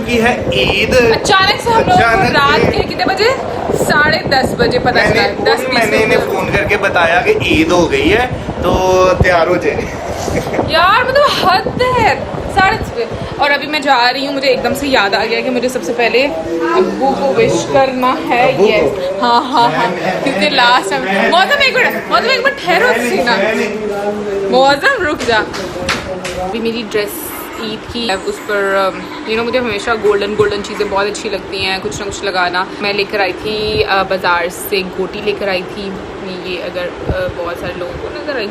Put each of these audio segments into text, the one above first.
चुकी है ईद। अचानक से हम लोग को रात के कितने बजे 10:30 बजे पता चला। मैंने इन्हें फोन करके बताया कि ईद हो गई है तो तैयार हो जाए। यार मतलब हद है 10:30 बजे। और अभी मैं जा रही हूँ, मुझे एकदम से याद आ गया कि मुझे सबसे पहले अब्बू को विश करना है। ये हाँ क्योंकि लास्ट टाइम मौसम एक मिनट ठहरो सीना, मौसम रुक जा। अभी मेरी ड्रेस ईद की है, उस पर मुझे हमेशा गोल्डन चीज़ें बहुत अच्छी लगती हैं, कुछ ना कुछ लगाना। मैं लेकर आई थी बाज़ार से गोटी लेकर आई थी। ये अगर बहुत सारे लोगों को नजर आई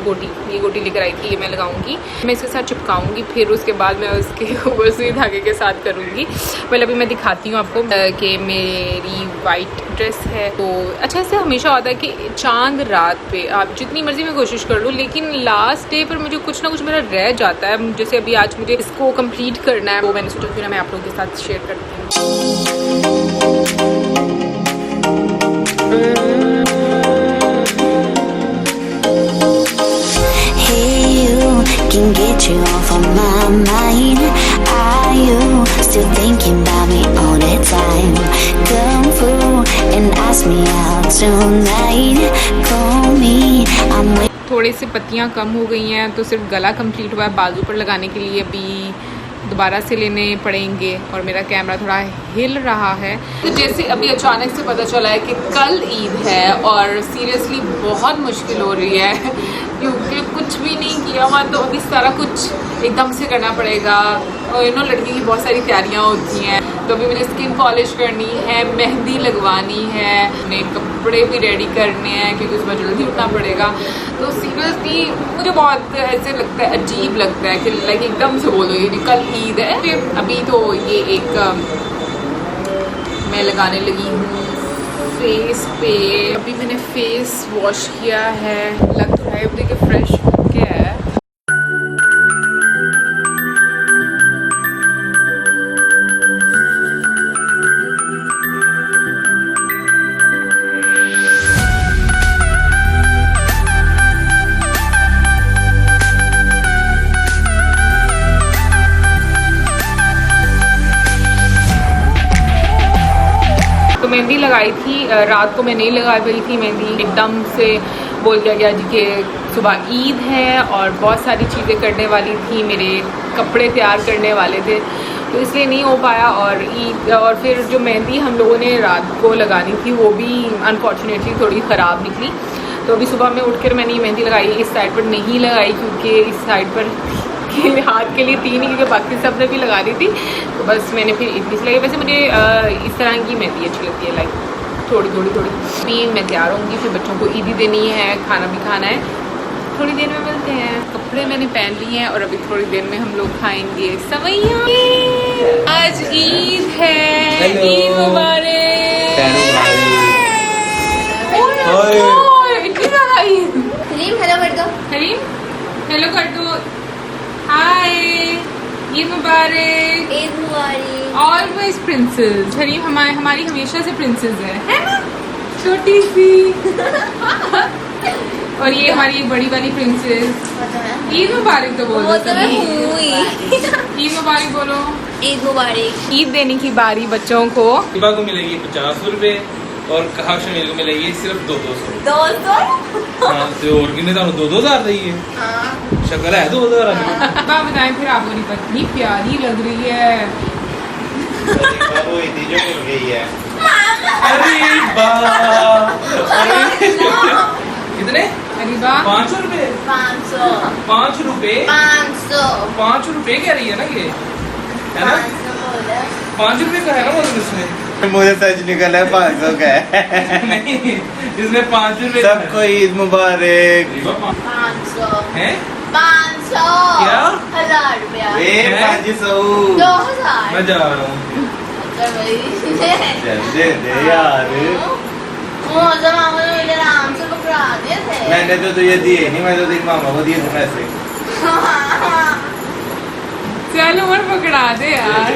ये गोटी लेकर आई थी, ये मैं लगाऊंगी, मैं इसके साथ चिपकाऊंगी, फिर उसके बाद मैं उसके ऊपर सुई धागे के साथ करूँगी। पहले अभी मैं दिखाती हूँ आपको कि मेरी वाइट ड्रेस है। तो अच्छा ऐसे हमेशा होता है कि चांद रात पे आप जितनी मर्जी मैं कोशिश कर लूँ, लेकिन लास्ट डे पर मुझे कुछ ना कुछ मेरा रह जाता है। जैसे अभी आज मुझे इसको कंप्लीट करना है, वो मैंने सोचा फिर मैं आप लोगों के साथ शेयर करती हूँ। Can get you off of my mind. Are you still thinking about me all the time? Come through and ask me out tonight. Call me, I'm waiting. थोड़ी सी पत्तियाँ कम हो गई हैं तो सिर्फ गला कंप्लीट हुआ है। बाजू पर लगाने के लिए अभी दोबारा से लेने पड़ेंगे और मेरा कैमरा थोड़ा हिल रहा है। तो जैसे अभी अचानक से पता चला है कि कल ईद है और सीरियसली बहुत मुश्किल हो रही है क्योंकि कुछ भी नहीं किया हुआ, तो अभी सारा कुछ एकदम से करना पड़ेगा। और लड़की की बहुत सारी तैयारियां होती हैं, तो अभी मुझे स्किन पॉलिश करनी है, मेहंदी लगवानी है, अपने कपड़े भी रेडी करने हैं क्योंकि उसमें जल्दी उठना पड़ेगा। तो सीरियसली मुझे बहुत ऐसे लगता है, अजीब लगता है कि लाइक एकदम से बोलो ये कल ईद है। फिर अभी तो ये एक मैं लगाने लगी हूँ फेस पे। अभी मैंने फेस वॉश किया है, लग तो रहा है देखिए फ्रेश हो गया है। तो मेहंदी लगाई थी रात को, मैं नहीं लगा पाई थी मेहंदी, एकदम से बोल दिया गया जी कि सुबह ईद है और बहुत सारी चीज़ें करने वाली थी, मेरे कपड़े तैयार करने वाले थे, तो इसलिए नहीं हो पाया। और ईद और फिर जो मेहंदी हम लोगों ने रात को लगानी थी वो भी अनफॉर्चुनेटली थोड़ी ख़राब निकली। तो अभी सुबह में उठकर मैंने ये मेहंदी लगाई, इस साइड पर नहीं लगाई क्योंकि इस साइड पर के हाथ के लिए 3 ही, क्योंकि बाकी सब ने भी लगा दी थी, तो बस मैंने फिर इतनी सी लगाई। वैसे मुझे इस तरह की मेहंदी अच्छी लगती है, लाइक थोड़ी। भी मैं तैयार होंगी, फिर बच्चों को ईदी देनी है, खाना भी खाना है, थोड़ी देर में मिलते हैं। कपड़े मैंने पहन लिए हैं और अभी थोड़ी देर में हम लोग खाएंगे सवैया। आज ईद है, ईद मुबारक। हेलो कर दो, हेलो कर दो, hi, Eid Mubarak. Eid Mubarak. Always princess. Hareem हमारी हमेशा से प्रिंसेस है ना, छोटी सी। और ये हमारी एक बड़ी वाली प्रिंसेस। ईद मुबारक तो बोलो, ईद मुबारक बोलो। ईद मुबारक। ईद देने की बारी बच्चों को। हिबा को मिलेगी 50 रुपए और कहा शमील को मिलेगी सिर्फ 200। 200? हाँ तो और कितने 2,000 रही है। शक्ल है 2,000। आप बताएं फिर, आपको नहीं पत्नी प्यारी लग रही है। वो इतनी जो मिल गई है। अरे कितने? अरे वाह, 500 रुपए। 500। 5 रुपए। 500। 5 रुपए कह रही है ना, ये है ना 5 रुपए का है ना वो इसमें। मुझे सच निकला है 500 का है। नहीं, इसमें 5 रुपए सबको ईद मुबारक। 500 है 500 क्या? 1000 रुपया। 500। 2000। मैं जा रहा हूँ। दे यार, मौसम मुझे आराम से पकड़ा दिए थे। मैंने तो तुझे दिए नहीं, मैं तो तेरी मामा को दिए थे पैसे। चलो और पकड़ा दे यार।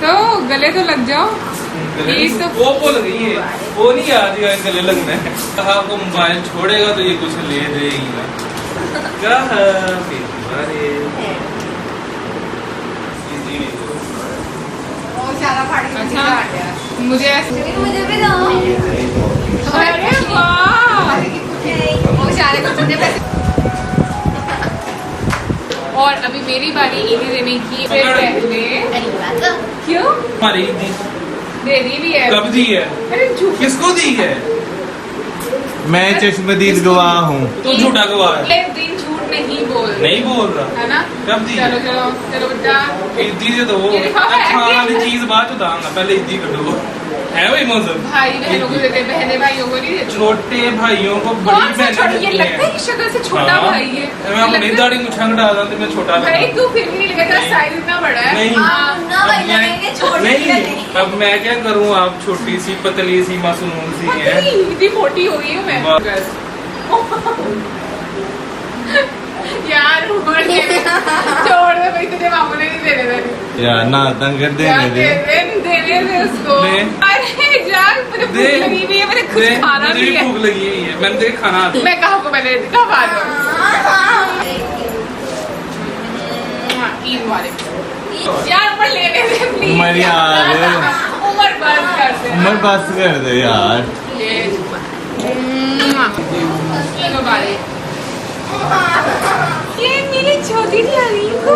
तो गले तो लग जाओ। ये तो वो लग गई है, वो नहीं याद है गले लगना है। कहा वो मोबाइल छोड़ेगा तो ये कुछ ले देगी ना। ज्यादा फाड़ के अच्छा मुझे ऐसे मुझे भी दो अरे वाह वो सारे को चुने पैसे और अभी मेरी बारी ईदी देने की फिर पहले क्यों हमारी दी दे दी भी है कब दी है? अरे झूठ किसको दी है? मैं चश्मदीद गवाह हूँ। तू झूठा गवाह है। ले दिन झूठ नहीं बोल नहीं बोल रहा। है ना कब दी? चलो चलो चलो बेटा ईदी से तो वो ये दिखाओ, अच्छा है। वाली चीज बाद में दांगा पहले ईदी कटो है वही मौसम। भाई बहनों को देते बहने भाइयों को नहीं देते छोटे भाइयों को बड़ी कौन सा बहनें छोटा ये देती लगता है हैं। कि शक्ल से छोटा हाँ। भाई है मैं अपनी लगता है- दाढ़ी मुछंग डाला तो मैं छोटा लगा। भाई तू फिर भी नहीं लगेगा साइज इतना बड़ा है नहीं हाँ, ना अब भाई मैं- लगेंगे, छोटे नहीं लगेंगे। अब मैं क्या करूँ आप छोटी सी पतली सी मासूम सी है पतली, इतनी मोटी हो गई हूँ मैं वाह। यार छोड़ दे भाई तुझे मामू ने नहीं देने देने यार ना तंग कर यार देने दे। देने दे उसको दे। अरे यार मुझे भूख दे। लगी हुई है मैंने कुछ दे, खाना मुझे भी भी है भूख लगी हुई है मैंने तेरे खाना आता है। मैं कहाँ को पहले कब आ जाऊँ ईद वाले यार ऊपर लेने दे प्लीज उमर यार। उमर बस कर दे उमर बस कर दे यार। ये वाले ये मेरी छोटी न्यानी को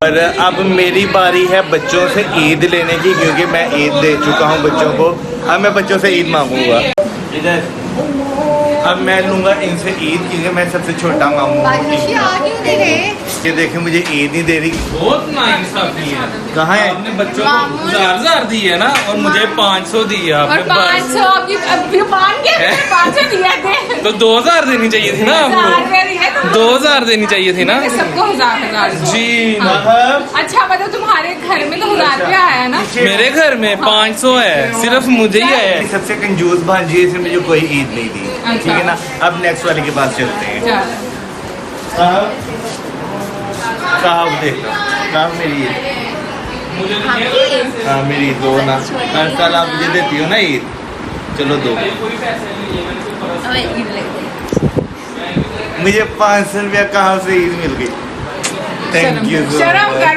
और अब मेरी बारी है बच्चों से ईद लेने की क्योंकि मैं ईद दे चुका हूँ बच्चों को। अब मैं बच्चों से ईद मांगूंगा। इधर अब मैं लूंगा इनसे ईद क्योंकि मैं सबसे छोटा मामू हूँ। ये देखें मुझे ईद नहीं दे रही। बहुत नाइंसाफी है। कहाँ है? आपने बच्चों को 1000 दी है ना और मुझे 500 दी है और आपने बस 500 अभी मान के 500 दिया थे तो 2000 देनी चाहिए थी ना आपको 2000 देनी चाहिए थी ना सबको 1000 जी अच्छा मतलब तुम्हारे घर में तो 1000 रुपया आया ना मेरे घर में 500 है सिर्फ मुझे ही आया है सबसे कंजूस भांजी इसने मुझे कोई ईद नहीं दी। ठीक है ना। अब नेक्स्ट वाले के पास चलते हैं। चल साहब देखो साहब मेरी ईद। मुझे हाँ मेरी ईद दो ना। हर साल आप मुझे देती हो ना ईद। चलो दो। कोई पैसे नहीं है मैंने कोई मुझे 500 रुपया कहाँ से ईद मिल गई। थैंक यू शर्म कर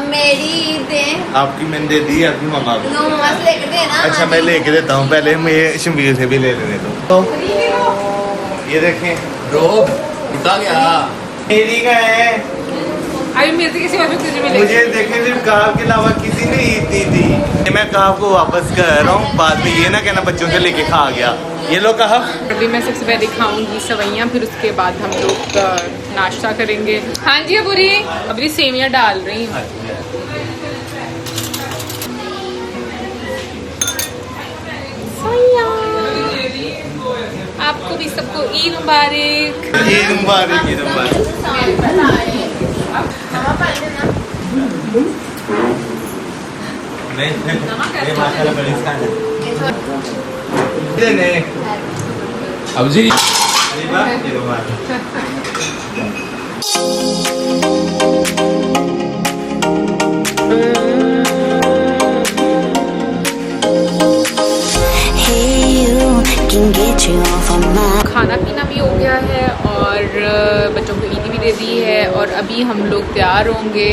मेरी दे आपकी मैंने दे दी आपकी मम्मा को। नो मस्त लेके देना अच्छा मैं लेके देता हूँ पहले मुझे शमीर से भी ले लेने दो। तो ये देखें रोब उठा गया मेरी का है। अभी मिलती किसी और तुझे मिलेगी मुझे देखें सिर्फ काव के अलावा किसी ने ईद दी थी। मैं काव को वापस कर रहा हूँ बाद में ये ना कहना बच्चों से लेके खा गया। ये लो कहा। अभी मैं सबसे पहले खाऊंगी सवैयाँ फिर उसके बाद हम लोग नाश्ता करेंगे। हाँ जी अबूरी अबरी सेवियाँ डाल रही हूँ। आपको भी सबको ईद मुबारक। ईद मुबारक ईद मुबारक। नहीं ये माशाल्लाह बड़ी स्थान है। नहीं अब जी अरे वाह ईद मुबारक। Hey, you can get you off of my खाना पीना भी हो गया है और बच्चों को ईदी भी दे दी है और अभी हम लोग तैयार होंगे।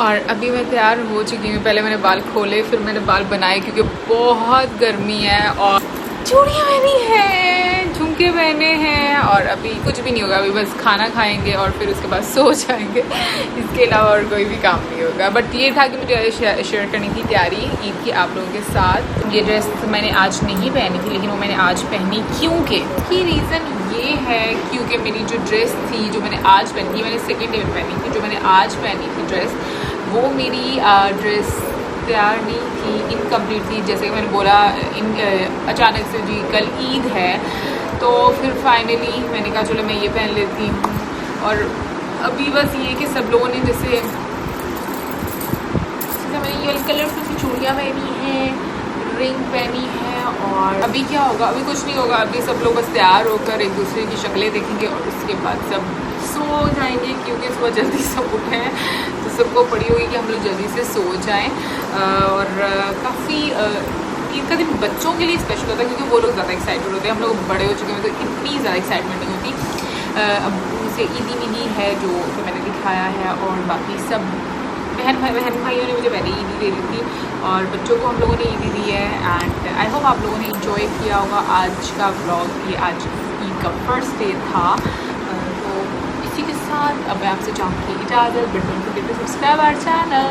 और अभी मैं तैयार हो चुकी हूँ। पहले मैंने बाल खोले फिर मैंने बाल बनाए क्योंकि बहुत गर्मी है और चूड़ियाँ पहनी है झुमके पहने हैं और अभी कुछ भी नहीं होगा। अभी बस खाना खाएंगे और फिर उसके बाद सो जाएंगे। इसके अलावा और कोई भी काम नहीं होगा। बट ये था कि मुझे शेयर करने की तैयारी ईद की आप लोगों के साथ। ये ड्रेस मैंने आज नहीं पहनी थी लेकिन वो मैंने आज पहनी क्योंकि रीज़न ये है क्योंकि मेरी जो ड्रेस थी जो मैंने आज पहनी थी मैंने सेकेंड डे में पहनी थी। जो मैंने आज पहनी थी ड्रेस वो मेरी ड्रेस तैयार नहीं थी इनकम्प्लीट थी। जैसे कि मैंने बोला अचानक से जी कल ईद है तो फिर फाइनली मैंने कहा चलो मैं ये पहन लेती हूँ। और अभी बस ये कि सब लोगों ने जैसे मैंने ये कलरफुल की चूड़ियाँ पहनी हैं रिंग पहनी है और अभी क्या होगा अभी कुछ नहीं होगा। अभी सब लोग बस तैयार होकर एक दूसरे की शक्लें देखेंगे और उसके बाद सब सो जाएंगे क्योंकि सुबह जल्दी सब उठे हैं तो सबको पड़ी होगी कि हम लोग जल्दी से सो जाएं। और काफ़ी ईद का दिन बच्चों के लिए स्पेशल होता है क्योंकि वो लोग ज़्यादा एक्साइटेड होते हैं। हम लोग बड़े हो चुके हैं तो इतनी ज़्यादा एक्साइटमेंट नहीं होती। अब से ईदी वीदी है जो मैंने दिखाया है, और बाकी सब बहन भाइयों ने मुझे पहले ईदी दे दी थी और बच्चों को हम लोगों ने ईदी दी है। एंड आई होप आप लोगों ने इंजॉय किया होगा आज का व्लॉग। ये आज ईद का फर्स्ट डे था। तो इसी के साथ अब मैं आपसे चाहूँगी इजाज़त, but don't forget to subscribe our channel.